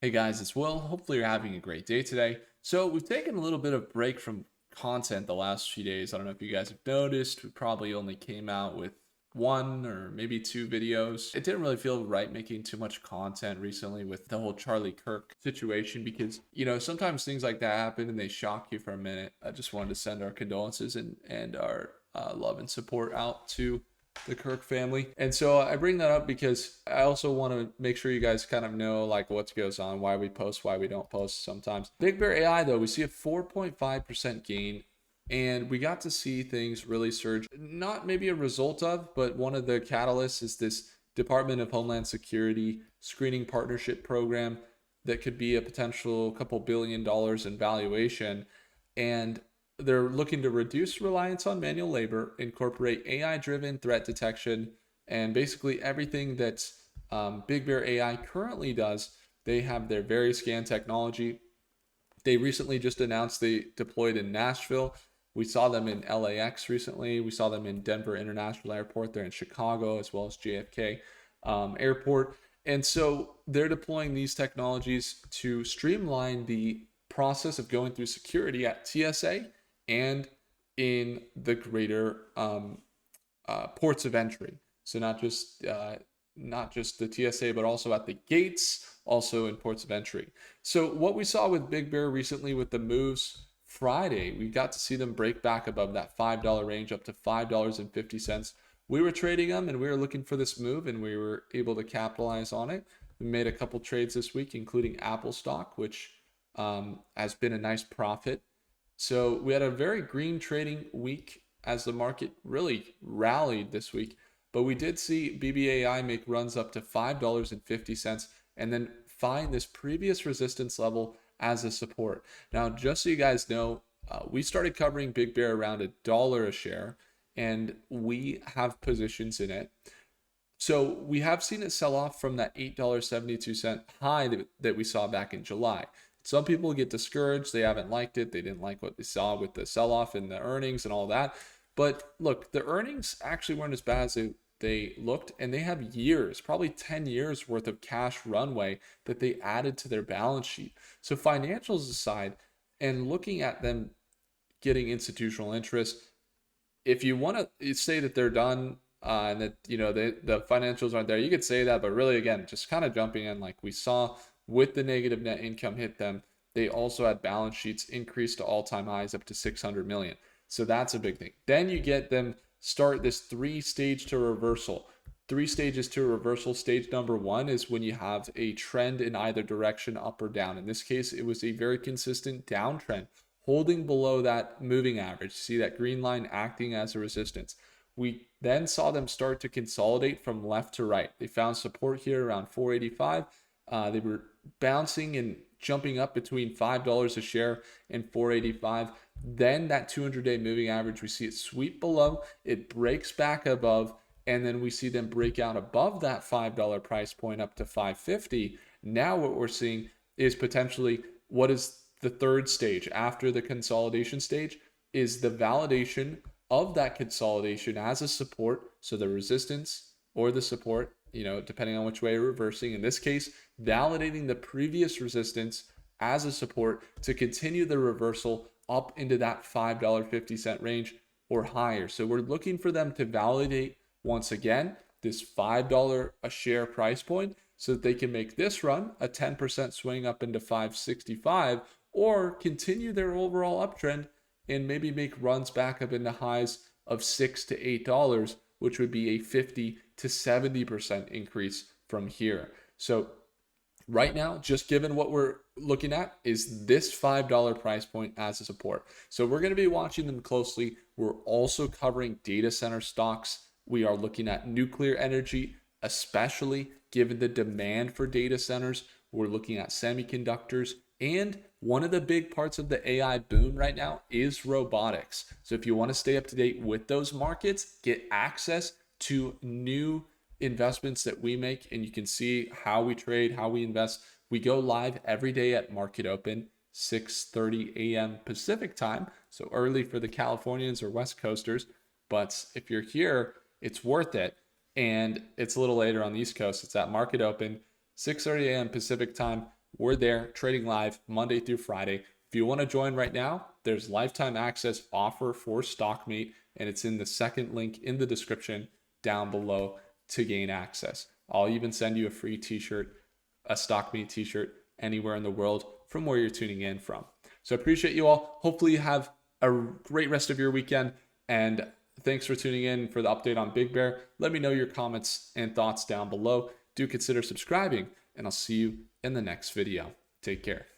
Hey guys, it's Will. Hopefully you're having a great day today. So we've taken a little bit of break from content the last few days. I don't know if you guys have noticed. We probably only came out with one or maybe two videos. It didn't really feel right making too much content recently with the whole Charlie Kirk situation because, sometimes things like that happen and they shock you for a minute. I just wanted to send our condolences and our love and support out to the Kirk family. And so I bring that up because I also want to make sure you guys kind of know like what goes on, why we post, why we don't post sometimes. BigBear.AI though, we see a 4.5% gain, and we got to see things really surge. Not maybe a result of, but one of the catalysts is this Department of Homeland Security screening partnership program that could be a potential couple $1 billion in valuation. And they're looking to reduce reliance on manual labor, incorporate AI driven threat detection, and basically everything that Big Bear AI currently does. They have their very scan technology. They recently just announced they deployed in Nashville. We saw them in LAX recently. We saw them in Denver International Airport. They're in Chicago as well as JFK Airport. And so they're deploying these technologies to streamline the process of going through security at TSA and in the greater ports of entry. So not just the TSA, but also at the gates, also in ports of entry. So what we saw with Big Bear recently with the moves Friday, we got to see them break back above that $5 range up to $5.50. We were trading them and we were looking for this move and we were able to capitalize on it. We made a couple trades this week, including Apple stock, which has been a nice profit. So we had a very green trading week as the market really rallied this week. But we did see BBAI make runs up to $5.50 and then find this previous resistance level as a support. Now, just so you guys know, we started covering Big Bear around $1 a share, and we have positions in it. So we have seen it sell off from that $8.72 high that we saw back in July. Some people get discouraged. They haven't liked it. They didn't like what they saw with the sell off and the earnings and all that. But look, the earnings actually weren't as bad as they looked, and they have years, probably 10 years worth of cash runway that they added to their balance sheet. So, financials aside, and looking at them getting institutional interest, if you want to say that they're done and that the financials aren't there, you could say that. But really, again, just kind of jumping in, like we saw with the negative net income hit them, they also had balance sheets increase to all-time highs up to 600 million. So that's a big thing. Then you get them start this three-stage to reversal. Three stages to a reversal. Stage number one is when you have a trend in either direction, up or down. In this case, it was a very consistent downtrend holding below that moving average. See that green line acting as a resistance. We then saw them start to consolidate from left to right. They found support here around 485. They were bouncing and jumping up between $5 a share and 485. Then that 200-day moving average, we see it sweep below, it breaks back above, and then we see them break out above that $5 price point up to 550. Now what we're seeing is potentially what is the third stage after the consolidation stage is the validation of that consolidation as a support. So the resistance or the support, depending on which way you're reversing. In this case, validating the previous resistance as a support to continue the reversal up into that $5.50 range or higher. So we're looking for them to validate once again this $5 a share price point so that they can make this run a 10% swing up into 565 or continue their overall uptrend and maybe make runs back up into highs of $6 to $8, which would be a 50 to 70% increase from here. So right now, just given what we're looking at, is this $5 price point as a support. So we're going to be watching them closely. We're also covering data center stocks. We are looking at nuclear energy, especially given the demand for data centers. We're looking at semiconductors, and one of the big parts of the AI boom right now is robotics. So if you want to stay up to date with those markets, get access to new investments that we make, and you can see how we trade, how we invest. We go live every day at market open, 6:30 a.m. Pacific time, so early for the Californians or West Coasters. But if you're here, it's worth it. And it's a little later on the East Coast. It's at market open, 6:30 a.m. Pacific time. We're there trading live Monday through Friday. If you want to join right now, there's lifetime access offer for StockMate, and it's in the second link in the description down below to gain access. I'll even send you a free t-shirt, a StockMate t-shirt anywhere in the world from where you're tuning in from. So I appreciate you all. Hopefully you have a great rest of your weekend, and thanks for tuning in for the update on Big Bear. Let me know your comments and thoughts down below. Do consider subscribing, and I'll see you in the next video. Take care.